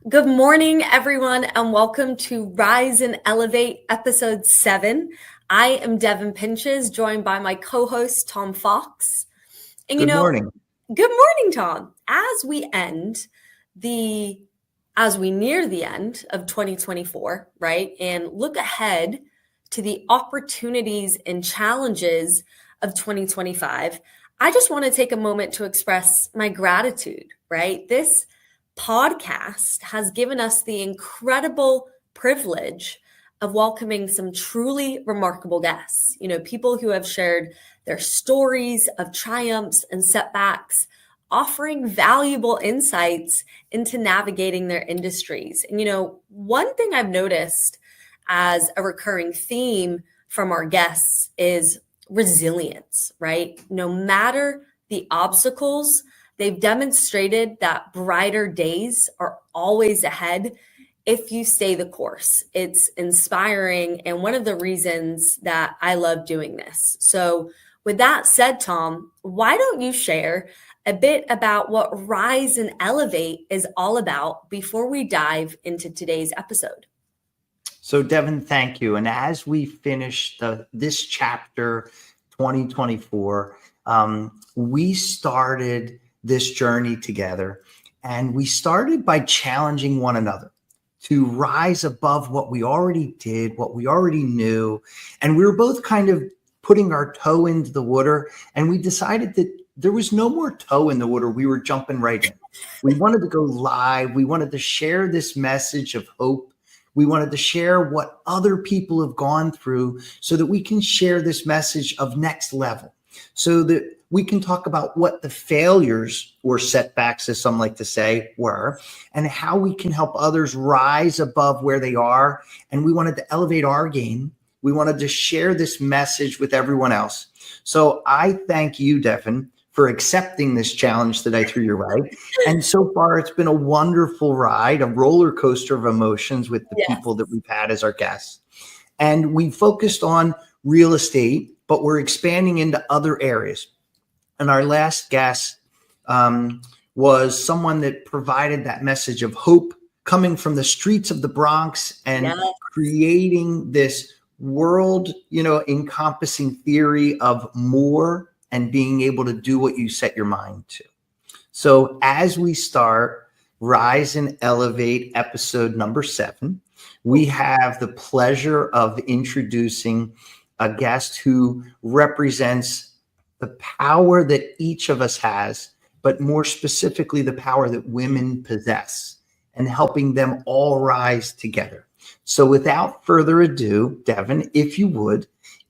Good morning, everyone, and welcome to Rise and Elevate episode 7. I am Devin Pinches, joined by my co-host, Tom Fox. And Good morning. good morning, Tom. As we near the end of 2024, right, and look ahead to the opportunities and challenges of 2025, I just want to take a moment to express my gratitude, right? This podcast has given us the incredible privilege of welcoming some truly remarkable guests, people who have shared their stories of triumphs and setbacks, offering valuable insights into navigating their industries. And, one thing I've noticed as a recurring theme from our guests is resilience, right? No matter the obstacles, they've demonstrated that brighter days are always ahead if you stay the course. It's inspiring and one of the reasons that I love doing this. So with that said, Tom, why don't you share a bit about what Rise and Elevate is all about before we dive into today's episode? So Devin, thank you. And as we finish this chapter 2024, we started this journey together, and we started by challenging one another to rise above what we already did, what we already knew. And we were both kind of putting our toe into the water, and we decided that there was no more toe in the water. We were jumping right in. We wanted to go live. We wanted to share this message of hope. We wanted to share what other people have gone through so that we can share this message of next level, so that we can talk about what the failures or setbacks, as some like to say, were, and how we can help others rise above where they are. And we wanted to elevate our game. We wanted to share this message with everyone else. So I thank you, Devin, for accepting this challenge that I threw your way. And so far, it's been a wonderful ride, a roller coaster of emotions with the people that we've had as our guests. And we focused on real estate, but we're expanding into other areas. And our last guest was someone that provided that message of hope, coming from the streets of the Bronx and creating this world, encompassing theory of more and being able to do what you set your mind to. So as we start Rise and Elevate episode number 7, we have the pleasure of introducing a guest who represents the power that each of us has, but more specifically, the power that women possess, and helping them all rise together. So without further ado, Devin, if you would,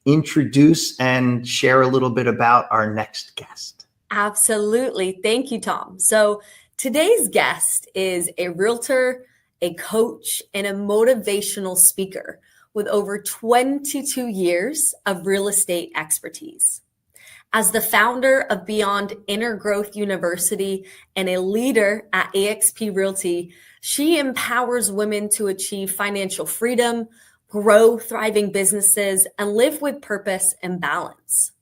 introduce and share a little bit about our next guest. Absolutely. Thank you, Tom. So today's guest is a realtor, a coach, and a motivational speaker with over 22 years of real estate expertise. As the founder of Beyond Inner Growth University and a leader at eXp Realty, she empowers women to achieve financial freedom, grow thriving businesses, and live with purpose and balance.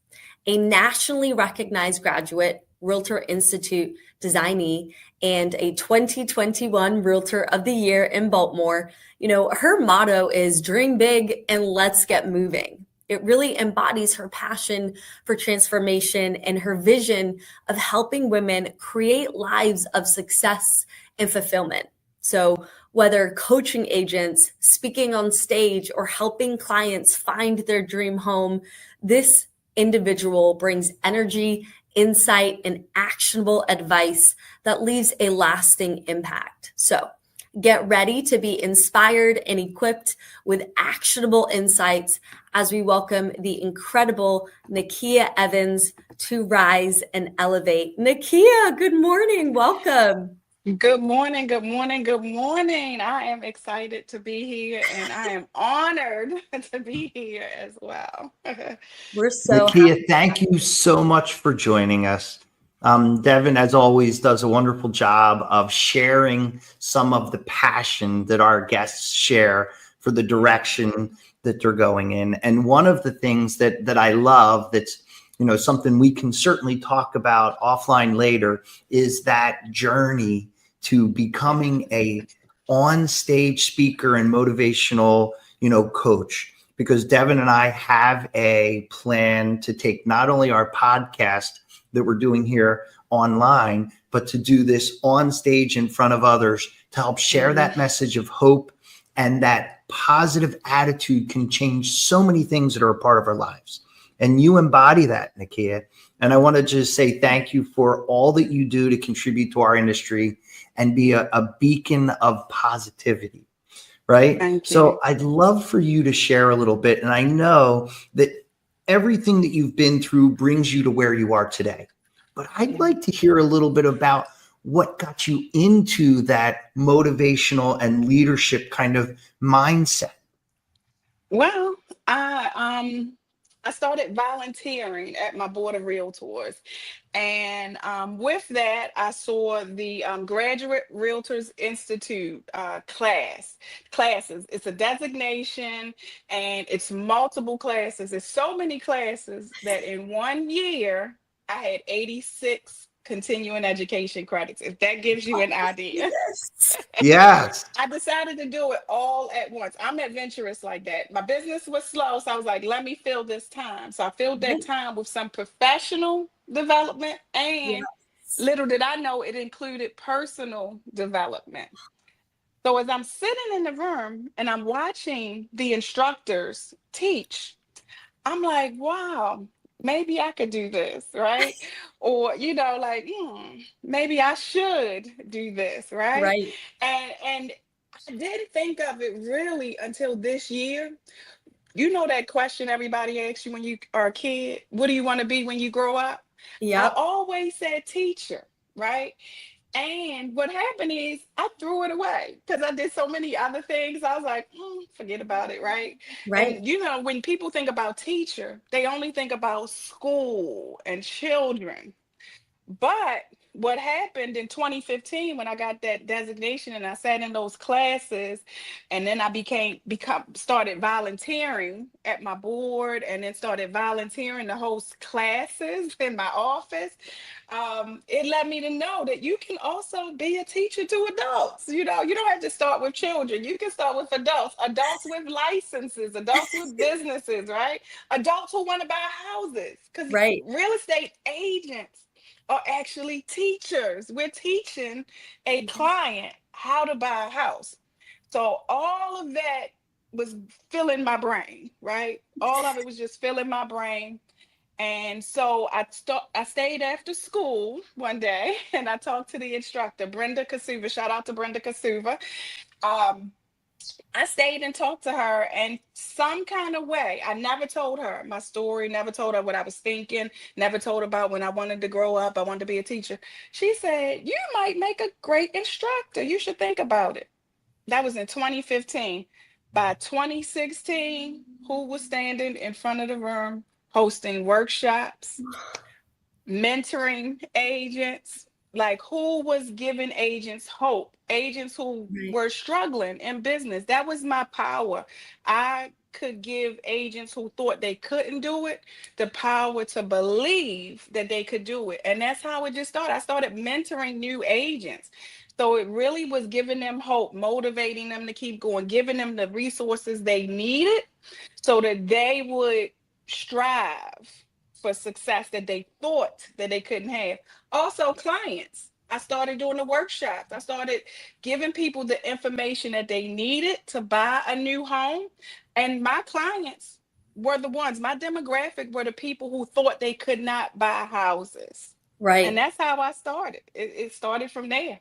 A nationally recognized graduate, Realtor Institute designee, and a 2021 Realtor of the Year in Baltimore, her motto is dream big and let's get moving. It really embodies her passion for transformation and her vision of helping women create lives of success and fulfillment. So whether coaching agents, speaking on stage, or helping clients find their dream home, this individual brings energy, insight, and actionable advice that leaves a lasting impact. So get ready to be inspired and equipped with actionable insights as we welcome the incredible Nakia Evans to Rise and Elevate. Nakia, good morning. Welcome. Good morning, good morning, good morning. I am excited to be here and I am honored to be here as well. We're so Nakia, thank you so much for joining us. Devin, as always, does a wonderful job of sharing some of the passion that our guests share for the direction that they're going in. And one of the things that I love that's something we can certainly talk about offline later is that journey to becoming a on-stage speaker and motivational, coach, because Devin and I have a plan to take not only our podcast that we're doing here online, but to do this on stage in front of others to help share that message of hope, and that positive attitude can change so many things that are a part of our lives. And you embody that, Nakia. And I want to just say thank you for all that you do to contribute to our industry and be a beacon of positivity. Right. Thank you. So I'd love for you to share a little bit. And I know that everything that you've been through brings you to where you are today. But I'd like to hear a little bit about what got you into that motivational and leadership kind of mindset. Well, I started volunteering at my board of realtors, and with that, I saw the Graduate Realtors Institute classes. It's a designation, and it's multiple classes. It's so many classes that in 1 year I had 86 continuing education credits. If that gives you an idea. Yes. Yes. I decided to do it all at once. I'm adventurous like that. My business was slow, so I was like, let me fill this time. So I filled that time with some professional development, and Yes. little did I know it included personal development. So as I'm sitting in the room and I'm watching the instructors teach, I'm like, wow, maybe I could do this, right? Or, like, maybe I should do this, right? Right. And I didn't think of it really until this year. You know that question everybody asks you when you are a kid, what do you want to be when you grow up? I Yep. always said teacher, right? And what happened is I threw it away because I did so many other things. I was like, forget about it, right? Right. And when people think about teacher, they only think about school and children. But what happened in 2015 when I got that designation and I sat in those classes, and then I started volunteering at my board, and then started volunteering to host classes in my office. It led me to know that you can also be a teacher to adults. You don't have to start with children. You can start with adults with licenses, adults with businesses, right? Adults who want to buy houses, because Right. real estate agents are actually teachers. We're teaching a client how to buy a house. So all of that was filling my brain, right? All of it was just filling my brain. And so I stayed after school one day and I talked to the instructor, Brenda Kasuva. Shout out to Brenda Kasuva. Um, I stayed and talked to her, and some kind of way, I never told her my story, never told her what I was thinking, never told her about when I wanted to grow up, I wanted to be a teacher. She said, "You might make a great instructor. You should think about it." That was in 2015. By 2016, who was standing in front of the room hosting workshops, mentoring agents, like who was giving agents hope, agents who Right. were struggling in business. That was my power. I could give agents who thought they couldn't do it the power to believe that they could do it. And that's how it just started. I started mentoring new agents. So it really was giving them hope, motivating them to keep going, giving them the resources they needed so that they would strive for success that they thought that they couldn't have. Also, clients. I started doing the workshops. I started giving people the information that they needed to buy a new home. And my clients were the ones, my demographic were the people who thought they could not buy houses. And Right. that's how I started. It started from there.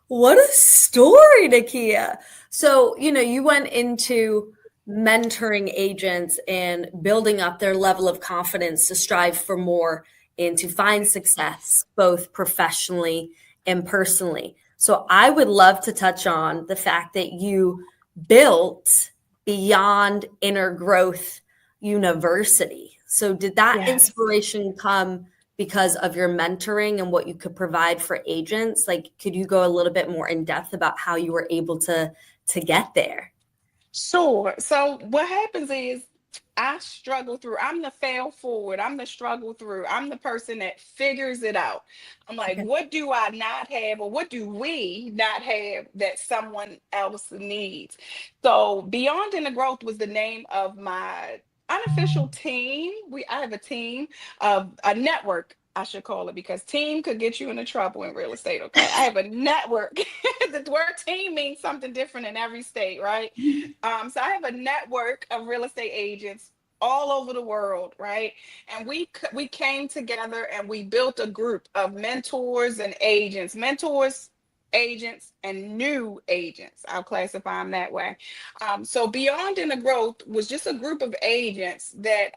What a story, Nakia. So, you went into mentoring agents and building up their level of confidence to strive for more and to find success both professionally and personally. So, I would love to touch on the fact that you built Beyond Inner Growth University. So, did that Yes. inspiration come because of your mentoring and what you could provide for agents? Like, could you go a little bit more in depth about how you were able to get there? Sure. So what happens is I struggle through. I'm the fail forward. I'm the struggle through. I'm the person that figures it out. I'm like, Okay. what do I not have, or what do we not have that someone else needs? So, Beyond in the Growth was the name of my unofficial team. I have a team of a network, I should call it, because team could get you into trouble in real estate. Okay. I have a network. The word team means something different in every state, right? So I have a network of real estate agents all over the world, right? And we came together and we built a group of mentors, agents, and new agents. I'll classify them that way. So Beyond in the Growth was just a group of agents that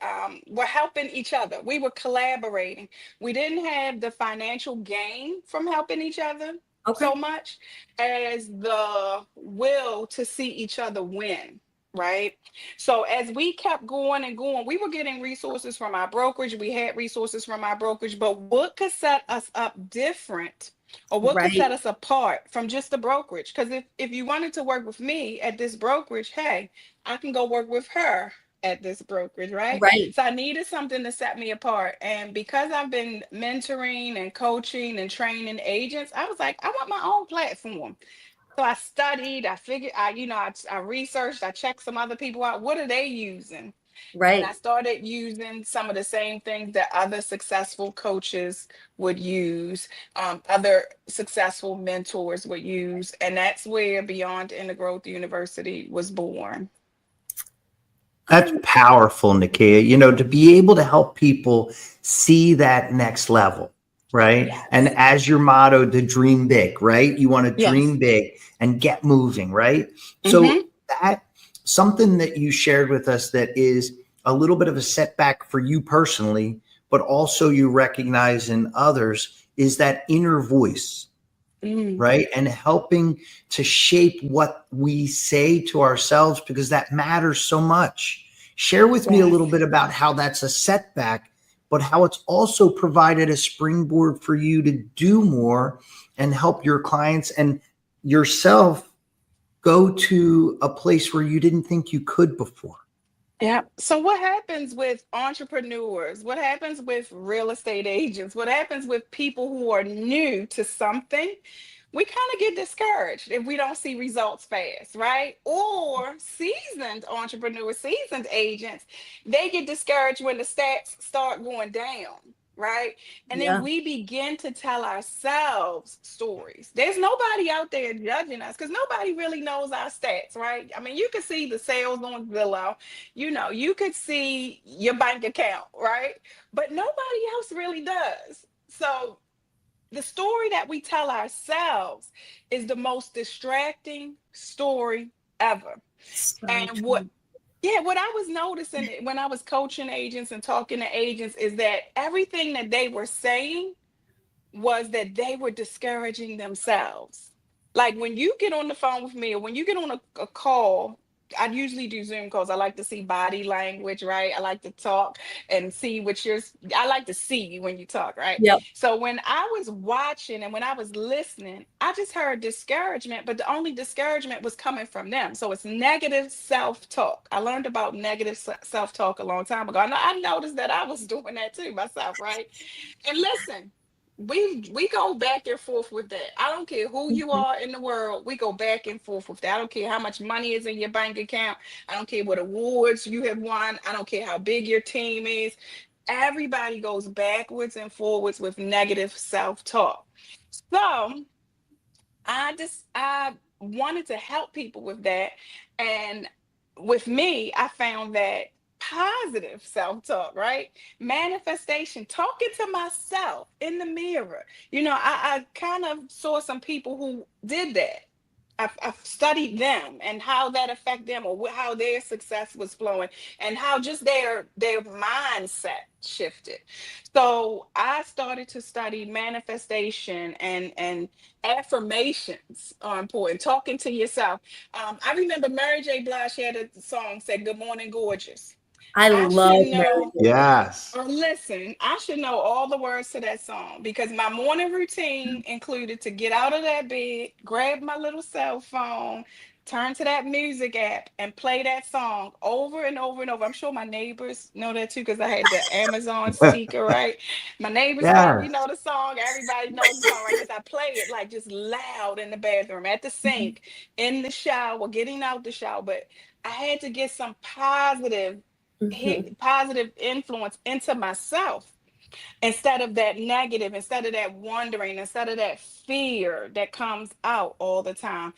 were helping each other. We were collaborating. We didn't have the financial gain from helping each other Okay. so much as the will to see each other win, right? So as we kept going and going, we were getting resources from our brokerage. We had resources from our brokerage, but what could set us up different, or what could Right. set us apart from just the brokerage? Because if you wanted to work with me at this brokerage, hey, I can go work with her at this brokerage, right? Right. So I needed something to set me apart. And because I've been mentoring and coaching and training agents, I was like, I want my own platform. So I studied, I figured, I researched, I checked some other people out. What are they using? And I Right. started using some of the same things that other successful coaches would use, other successful mentors would use. And that's where Beyond in the Growth University was born. That's powerful, Nakia. To be able to help people see that next level, right? And Yes. as your motto, to dream big, right? You want to Yes. dream big and get moving, right? Mm-hmm. So that something that you shared with us that is a little bit of a setback for you personally, but also you recognize in others is that inner voice, Mm. right? And helping to shape what we say to ourselves because that matters so much. Share with me a little Yes. bit about how that's a setback, but how it's also provided a springboard for you to do more and help your clients and yourself go to a place where you didn't think you could before. Yeah. So what happens with entrepreneurs? What happens with real estate agents? What happens with people who are new to something? We kind of get discouraged if we don't see results fast, right? Or seasoned entrepreneurs, seasoned agents, they get discouraged when the stats start going down, right? And then Yeah. we begin to tell ourselves stories. There's nobody out there judging us because nobody really knows our stats, right? I mean, you can see the sales on Zillow, you could see your bank account, right? But nobody else really does. So the story that we tell ourselves is the most distracting story ever. So And true. what I was noticing when I was coaching agents and talking to agents is that everything that they were saying was that they were discouraging themselves. Like when you get on the phone with me or when you get on a call, I usually do Zoom calls. I like to see body language, right? I like to talk and see I like to see you when you talk, right? Yep. So when I was watching and when I was listening, I just heard discouragement, but the only discouragement was coming from them. So it's negative self-talk. I learned about negative self-talk a long time ago. And I noticed that I was doing that too myself, right? And listen, we go back and forth with that. I don't care who you Mhm. are in the world. We go back and forth with that. I don't care how much money is in your bank account. I don't care what awards you have won. I don't care how big your team is. Everybody goes backwards and forwards with negative self-talk. So I wanted to help people with that. And with me, I found that positive self-talk, right? Manifestation, talking to myself in the mirror. I kind of saw some people who did that. I've studied them and how that affect them or how their success was flowing and how just their mindset shifted. So I started to study manifestation and affirmations are important. Talking to yourself. I remember Mary J. Blige had a song said "Good Morning, Gorgeous." I I should love know. marriages. Yes. Listen, I should know all the words to that song because my morning routine included to get out of that bed, grab my little cell phone, turn to that music app and play that song over and over and over. I'm sure my neighbors know that too, because I had the Amazon speaker, right? My neighbors Yeah. probably know the song. Everybody knows the song, right? Because I play it like just loud in the bathroom, at the sink, in the shower, getting out the shower. But I had to get some positive Mhm. positive influence into myself, instead of that negative, instead of that wondering, instead of that fear that comes out all the time.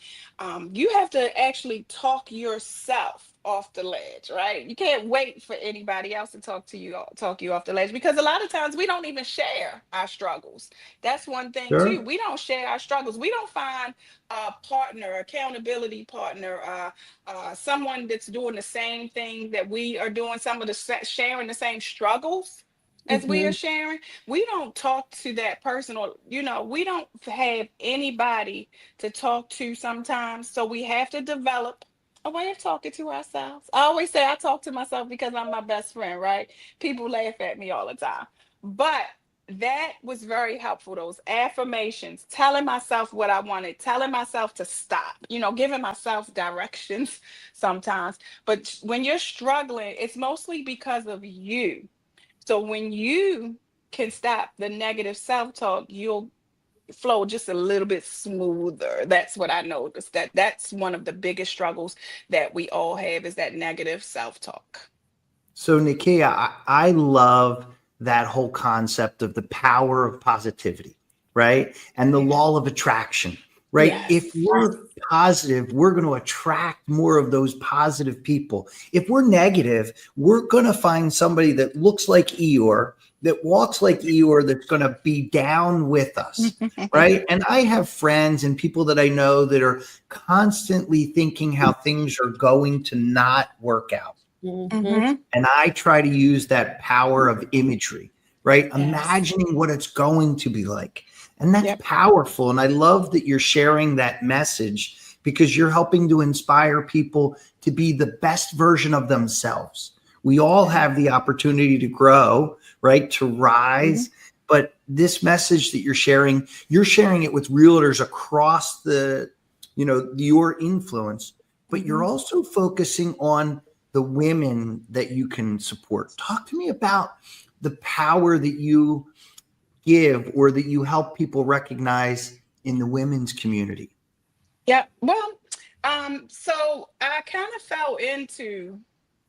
You have to actually talk yourself off the ledge, right? You can't wait for anybody else to talk you off the ledge, because a lot of times we don't even share our struggles. That's one thing too. Sure. We don't share our struggles. We don't find a partner, accountability partner, someone that's doing the same thing that we are doing, some of the sharing the same struggles as we are Mhm. sharing. We don't talk to that person, or we don't have anybody to talk to sometimes, so we have to develop a way of talking to ourselves. I always say I talk to myself because I'm my best friend, right? People laugh at me all the time, but that was very helpful. Those affirmations, telling myself what I wanted, telling myself to stop, giving myself directions sometimes. But when you're struggling, it's mostly because of you. So when you can stop the negative self-talk, you'll flow just a little bit smoother. That's what I noticed. That's one of the biggest struggles that we all have, is that negative self-talk. So, Nakia, I love that whole concept of the power of positivity, right? And the Yeah. law of attraction, right? If Yes. we're positive, we're going to attract more of those positive people. If we're negative, we're going to find somebody that looks like Eeyore, that walks like Eeyore, that's going to be down with us, right? And I have friends and people that I know that are constantly thinking how things are going to not work out. Mhm. Hmm. And I try to use that power of imagery, right? Yes. Imagining what it's going to be like. And that's Yep. powerful. And I love that you're sharing that message, because you're helping to inspire people to be the best version of themselves. We all Yeah. have the opportunity to grow, right? To Hmm. rise. But this message that you're sharing it with realtors across your influence, but you're Hmm. also focusing on the women that you can support. Talk to me about the power that you give, or that you help people recognize in the women's community. Yep. Well, so I kind of fell into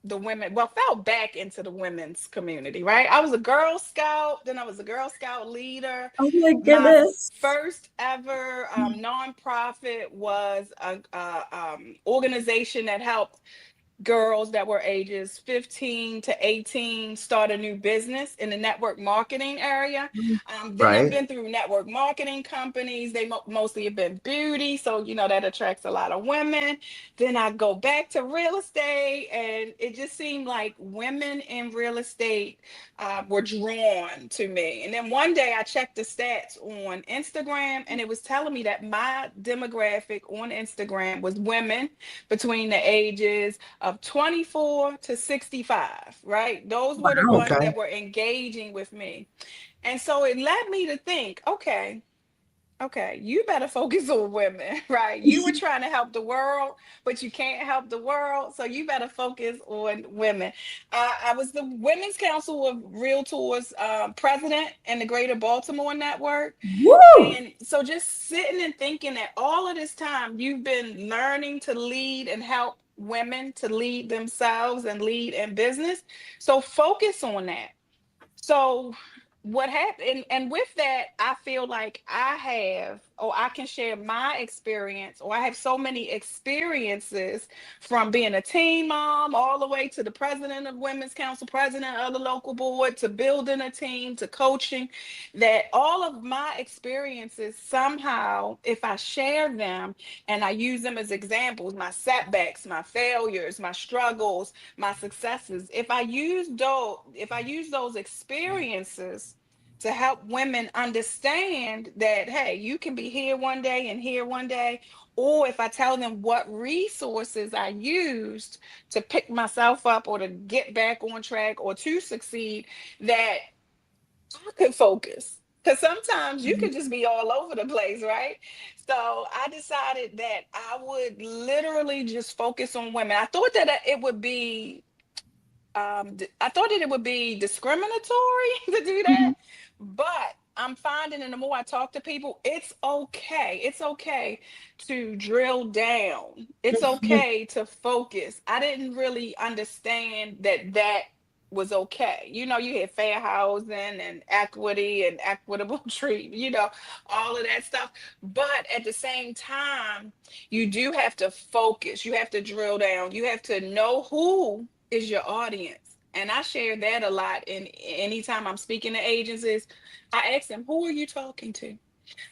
the women, well, fell back into the women's community, right? I was a Girl Scout, then I was a Girl Scout leader. Oh my My goodness. first ever nonprofit was a organization that helped girls that were ages 15 to 18 start a new business in the network marketing area. Then I've Right? been through network marketing companies. They mostly have been beauty, so that attracts a lot of women. Then I go back to real estate, and it just seemed like women in real estate were drawn to me. And then one day I checked the stats on Instagram, and it was telling me that my demographic on Instagram was women between the ages of 24 to 65, right? Those were the Wow. ones Okay. that were engaging with me. And so it led me to think, okay, you better focus on women, right? You were trying to help the world, but you can't help the world. So you better focus on women. I was the Women's Council of Realtors president in the Greater Baltimore Network. Woo! And so just sitting and thinking that all of this time you've been learning to lead and help women to lead themselves and lead in business. So focus on that. So what happened, and with that, I feel like I have, or I can share my experience, or I have so many experiences, from being a teen mom all the way to the president of Women's Council, president of the local board, to building a team, to coaching, that all of my experiences somehow, if I share them and I use them as examples, my setbacks, my failures, my struggles, my successes, if I use those experiences to help women understand that, hey, you can be here one day and here one day, or if I tell them what resources I used to pick myself up or to get back on track or to succeed, that I could focus. Because sometimes you could just be all over the place, right? So I decided that I would literally just focus on women. I thought that it would be I thought that it would be discriminatory to do that, Mhm. but I'm finding, and the more I talk to people, it's okay. It's okay to drill down. It's Mhm. okay to focus. I didn't really understand that that was okay. You know, you had fair housing and equity and equitable treatment, all of that stuff. But at the same time, you do have to focus. You have to drill down. You have to know who is your audience. And I share that a lot. In anytime I'm speaking to agencies, I ask them, who are you talking to?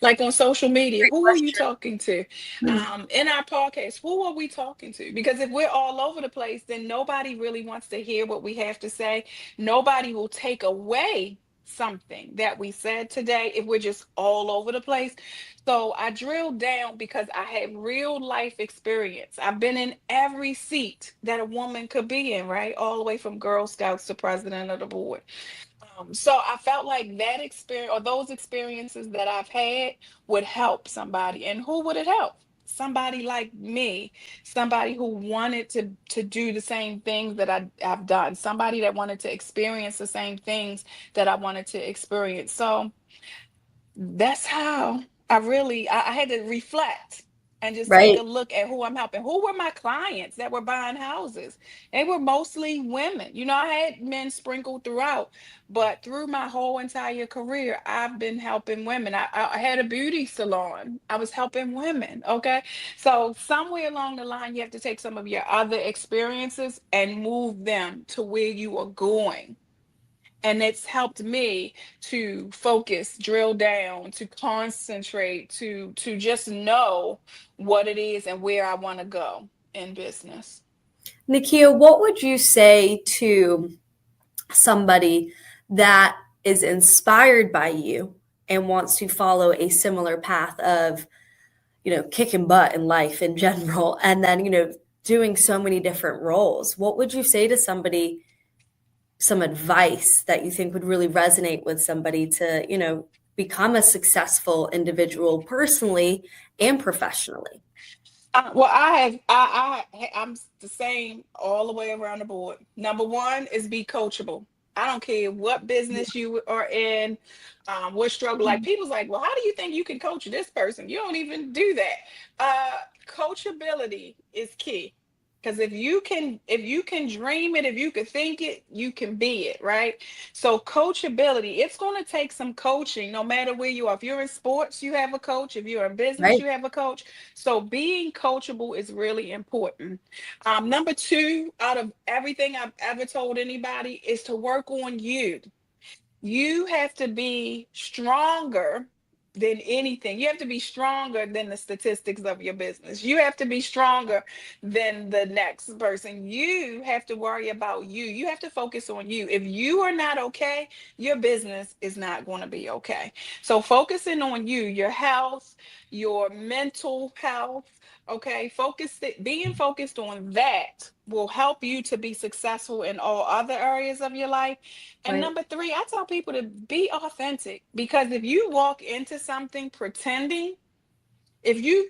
Like on social media, Great who are you question. talking to? In our podcast, who are we talking to? Because if we're all over the place, then nobody really wants to hear what we have to say. Nobody will take away something that we said today if we're just all over the place. So I drilled down because I had real life experience. I've been in every seat that a woman could be in, right? All the way from Girl Scouts to president of the board. So I felt like that experience or those experiences that I've had would help somebody. And who would it help? Somebody like me, somebody who wanted to do the same things that I've done, somebody that wanted to experience the same things that I wanted to experience. So that's how I had to reflect and just take a Right. look at who I'm helping. Who were my clients that were buying houses? They were mostly women. I had men sprinkled throughout, but through my whole entire career, I've been helping women. I had a beauty salon. I was helping women. Okay. So somewhere along the line, you have to take some of your other experiences and move them to where you are going. And it's helped me to focus, drill down, to concentrate, to just know what it is and where I want to go in business. Nakia, what would you say to somebody that is inspired by you and wants to follow a similar path of, kicking butt in life in general, and then, doing so many different roles? What would you say to somebody, some advice that you think would really resonate with somebody to, become a successful individual personally and professionally? Well, I'm the same all the way around the board. Number one is be coachable. I don't care what business you are in, what struggle. Like people's like, well, how do you think you can coach this person? You don't even do that. Coachability is key. Because if you can dream it, if you can think it, you can be it, right? So coachability, it's going to take some coaching no matter where you are. If you're in sports, you have a coach. If you're in business, Right. you have a coach. So being coachable is really important. Number two, out of everything I've ever told anybody, is to work on you. You have to be stronger than anything. You have to be stronger than the statistics of your business. You have to be stronger than the next person. You have to worry about you. You have to focus on you. If you are not okay, your business is not going to be okay. So focusing on you, your health, your mental health, okay, being focused on that will help you to be successful in all other areas of your life. And Right. number three, I tell people to be authentic, because if you walk into something pretending, if you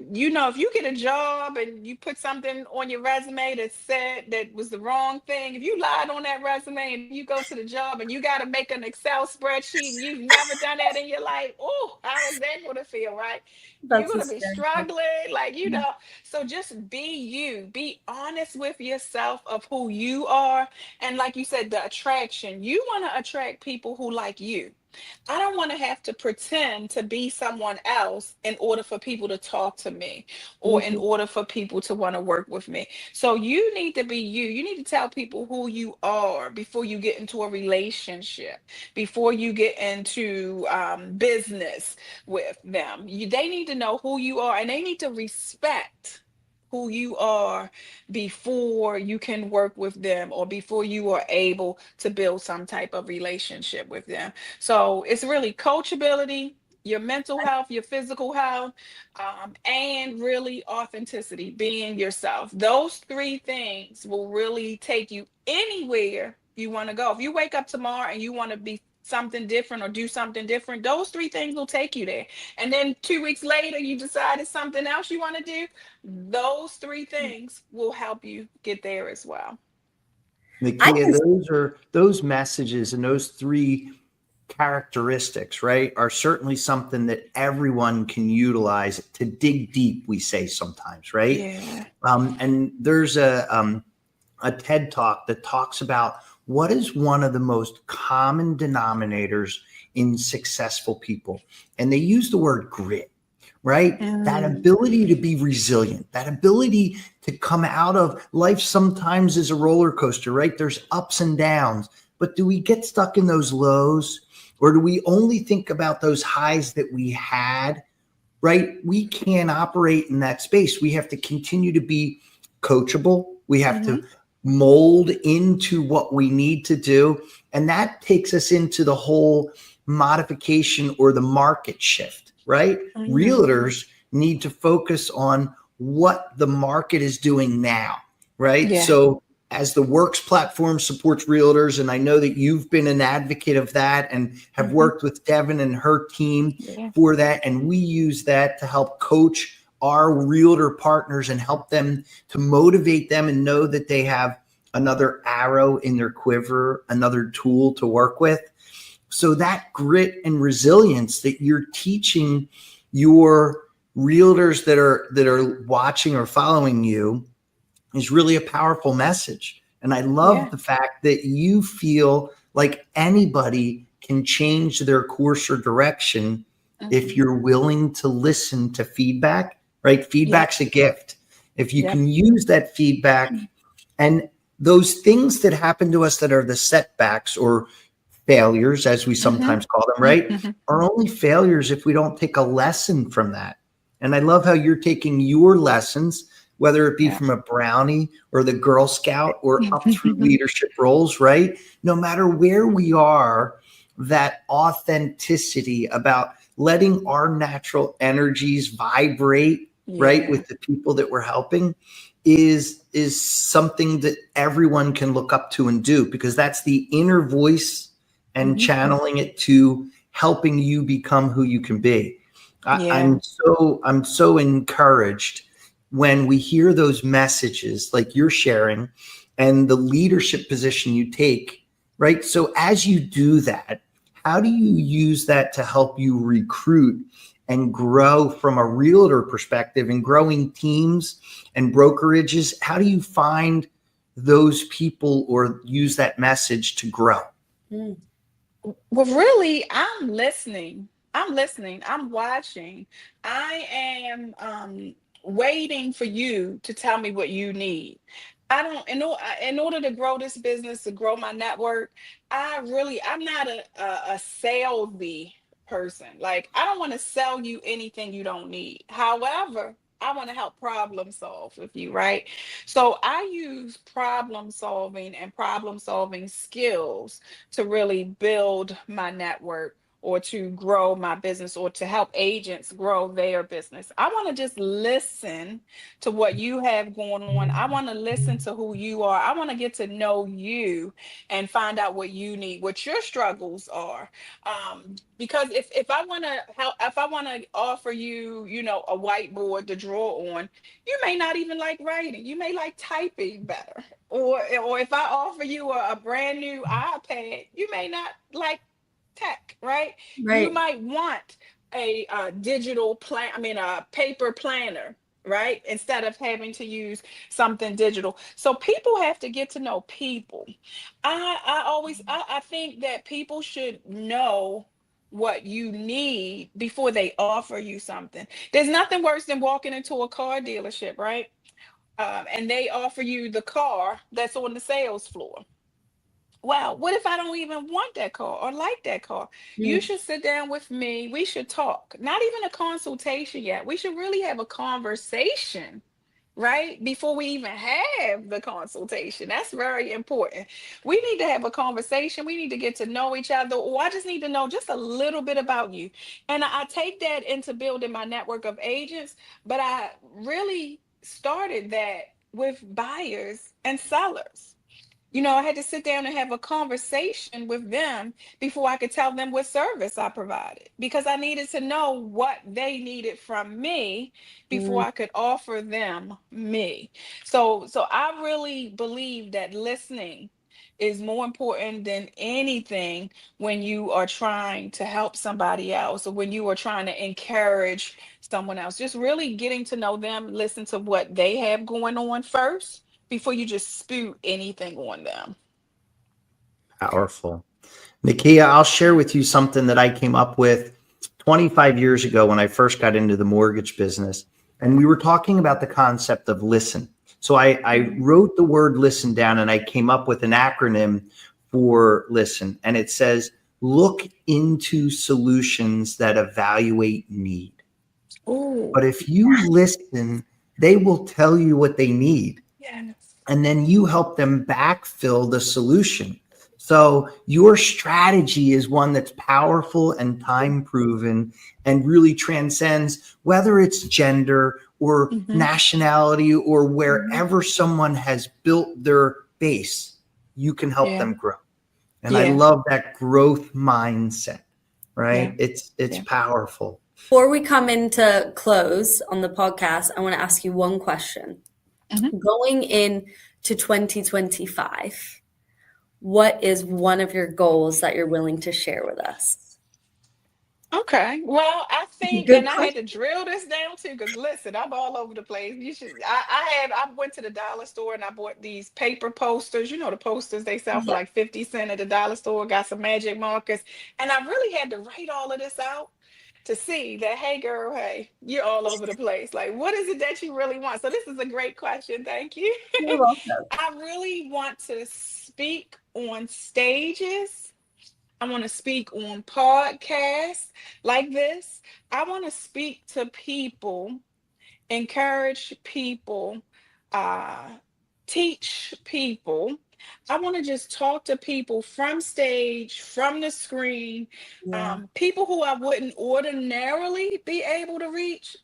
get a job and you put something on your resume that said that was the wrong thing, if you lied on that resume and you go to the job and you got to make an Excel spreadsheet and you've never done that in your life, oh, how is that going to feel, right? You're That's going a to be scary thing. struggling, so just be you, be honest with yourself of who you are. And like you said, the attraction, you want to attract people who like you. I don't want to have to pretend to be someone else in order for people to talk to me or in Mhm. order for people to want to work with me. So you need to be you. You need to tell people who you are before you get into a relationship, before you get into business with them. They need to know who you are, and they need to respect who you are before you can work with them or before you are able to build some type of relationship with them. So it's really coachability, your mental health, your physical health, and really authenticity, being yourself. Those three things will really take you anywhere you want to go. If you wake up tomorrow and you want to be something different or do something different, those three things will take you there. And then 2 weeks later, you decided something else you want to do. Those three things will help you get there as well. I Nakia, can. those messages and those three characteristics, right, are certainly something that everyone can utilize to dig deep, we say sometimes, right? Yeah. And there's a TED talk that talks about what is one of the most common denominators in successful people. And they use the word grit, right? That Mm. ability to be resilient, that ability to come out of life sometimes is a roller coaster, right? There's ups and downs. But do we get stuck in those lows? Or do we only think about those highs that we had, right? We can't operate in that space. We have to continue to be coachable. We have Mm-hmm. to mold into what we need to do. And that takes us into the whole modification or the market shift, right? Mm-hmm. Realtors need to focus on what the market is doing now, right? Yeah. So as the Works platform supports realtors, and I know that you've been an advocate of that and have Mm-hmm. worked with Devin and her team Yeah. for that. And we use that to help coach our realtor partners and help them to motivate them and know that they have another arrow in their quiver, another tool to work with. So that grit and resilience that you're teaching your realtors that are watching or following you is really a powerful message. And I love Yeah. the fact that you feel like anybody can change their course or direction if Mm-hmm. you're willing to listen to feedback, right? Yep. Feedback's a gift. If you Yep. can use that feedback and those things that happen to us that are the setbacks or failures, as we Mm-hmm. sometimes call them, right, Mm-hmm. are only failures if we don't take a lesson from that. And I love how you're taking your lessons, whether it be Yeah. from a brownie or the Girl Scout or up through leadership roles, right? No matter where we are, that authenticity about letting our natural energies vibrate, right, Yeah. with the people that we're helping is something that everyone can look up to and do, because that's the inner voice and Mm-hmm. channeling it to helping you become who you can be. Yeah. I'm so encouraged when we hear those messages like you're sharing and the leadership position you take, right? So as you do that, how do you use that to help you recruit and grow from a realtor perspective and growing teams and brokerages? How do you find those people or use that message to grow? Mm. Well, really, I'm listening. I'm listening. I'm watching. I am waiting for you to tell me what you need. I don't, in order to grow this business, to grow my network, I'm not a salesy person. Like, I don't want to sell you anything you don't need. However, I want to help problem solve with you, right? So I use problem solving skills to really build my network or to grow my business or to help agents grow their business. I want to just listen to what you have going on. I want to listen to who you are. I want to get to know you and find out what you need, what your struggles are. Because if I want to help, if I want to offer you, a whiteboard to draw on, you may not even like writing. You may like typing better. Or if I offer you a brand new iPad, you may not like tech, right? You Right. might want a, digital plan, I mean a paper planner, right? Instead of having to use something digital. So people have to get to know people. I think that people should know what you need before they offer you something. There's nothing worse than walking into a car dealership, right? And they offer you the car that's on the sales floor. Well, what if I don't even want that car or like that car? You Mm. should sit down with me. We should talk. Not even a consultation yet. We should really have a conversation, right? Before we even have the consultation. That's very important. We need to have a conversation. We need to get to know each other. Or I just need to know just a little bit about you. And I take that into building my network of agents, but I really started that with buyers and sellers. I had to sit down and have a conversation with them before I could tell them what service I provided, because I needed to know what they needed from me before Mm, I could offer them me. So I really believe that listening is more important than anything when you are trying to help somebody else, or when you are trying to encourage someone else. Just really getting to know them, listen to what they have going on first before you just spew anything on them. Powerful. Nakia, I'll share with you something that I came up with 25 years ago when I first got into the mortgage business. And we were talking about the concept of listen. So I Mhm. wrote the word listen down and I came up with an acronym for listen. And it says, look into solutions that evaluate need. Oh, But if you listen, they will tell you what they need, yes. and then you help them backfill the solution. So your strategy is one that's powerful and time proven and really transcends whether it's gender or Hmm. nationality or Hmm. wherever someone has built their base. You can help Yeah. them grow. And I Yeah. love that growth mindset, Yeah. right? It's Yeah. powerful. Before we come into close on the podcast, I want to ask you one question. Hmm. Going in to 2025, what is one of your goals that you're willing to share with us? Okay. Well, I think, Good and I had to question. drill this down too, because listen, I'm all over the place. You should. I went to the dollar store and I bought these paper posters. You know the posters they sell for Yeah. like 50 cents at the dollar store. Got some magic markers, and I really had to write all of this out to see that, hey girl, hey, you're all over the place. Like, what is it that you really want? So this is a great question. Thank you. You're welcome. I really want to speak on stages. I want to speak on podcasts like this. I want to speak to people, encourage people, uh, teach people. I want to just talk to people from stage, from the screen, Yeah. people who I wouldn't ordinarily be able to reach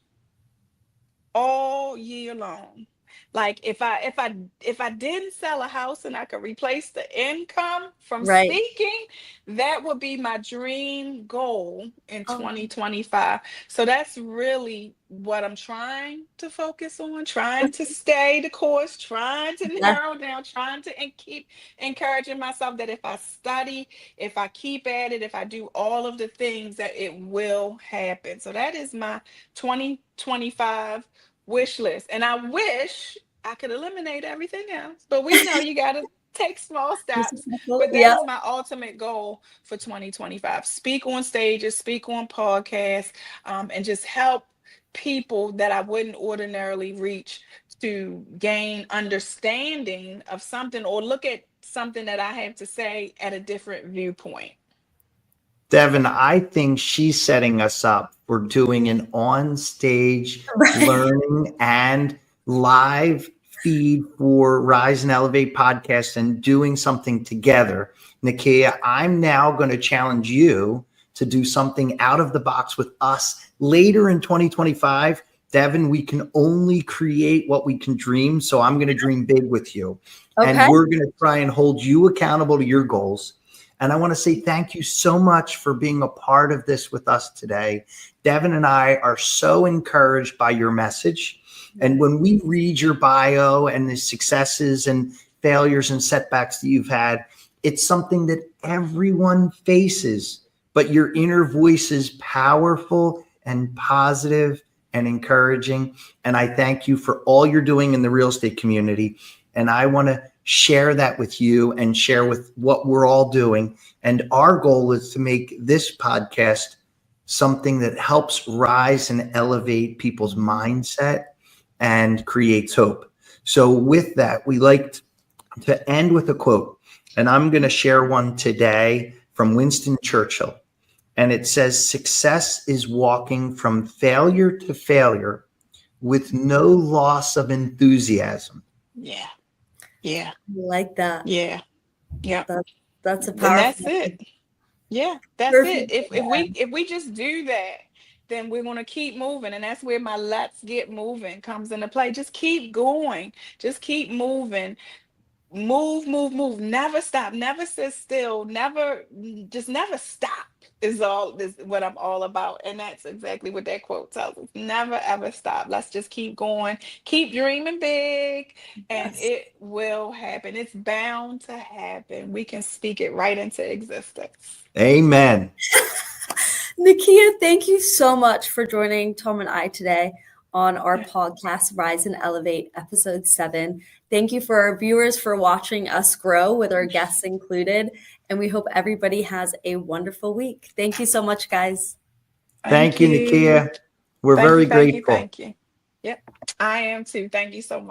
all year long. Like if I didn't sell a house and I could replace the income from Right. speaking, that would be my dream goal in Oh, 2025. So that's really what I'm trying to focus on, trying to stay the course, trying to yeah. narrow down, trying to keep encouraging myself that if I study, if I keep at it, if I do all of the things, that it will happen. So that is my 2025 wish list. And I wish I could eliminate everything else, but we know you got to take small This steps. is cool. But that Yeah. is my ultimate goal for 2025. Speak on stages, speak on podcasts, and just help people that I wouldn't ordinarily reach to gain understanding of something, or look at something that I have to say at a different viewpoint. Devin, I think she's setting us up for doing an on stage Right. learning and live feed for Rise and Elevate podcast and doing something together. Nakia, I'm now going to challenge you to do something out of the box with us later in 2025. Devin, we can only create what we can dream. So I'm going to dream big with you. And Okay. we're going to try and hold you accountable to your goals. And I want to say thank you so much for being a part of this with us today. Devin and I are so encouraged by your message. And when we read your bio and the successes and failures and setbacks that you've had, it's something that everyone faces, but your inner voice is powerful and positive and encouraging. And I thank you for all you're doing in the real estate community. And I want to share that with you and share with what we're all doing. And our goal is to make this podcast something that helps rise and elevate people's mindset and creates hope. So, with that, we like to end with a quote. And I'm going to share one today from Winston Churchill. And it says, success is walking from failure to failure with no loss of enthusiasm. Yeah. Yeah. I like that. Yeah. Yeah. That that's a And that's powerful, it. Yeah, that's it. perfect. If we just do that, then we're gonna keep moving. And that's where my let's get moving comes into play. Just keep going. Just keep moving. move, never stop, never sit still, never stop is what I'm all about. And that's exactly what that quote tells us. Never ever stop. Let's just keep going, keep dreaming big, and Yes. it will happen. It's bound to happen. We can speak it right into existence. Amen. Nakia, thank you so much for joining Tom and I today on our podcast, Rise and Elevate, episode 7. Thank you for our viewers for watching us grow with our guests included. And we hope everybody has a wonderful week. Thank you so much, guys. Thank you, Nakia. We're Thank you, very thank you, grateful. thank you. Yep, I am too. Thank you so much.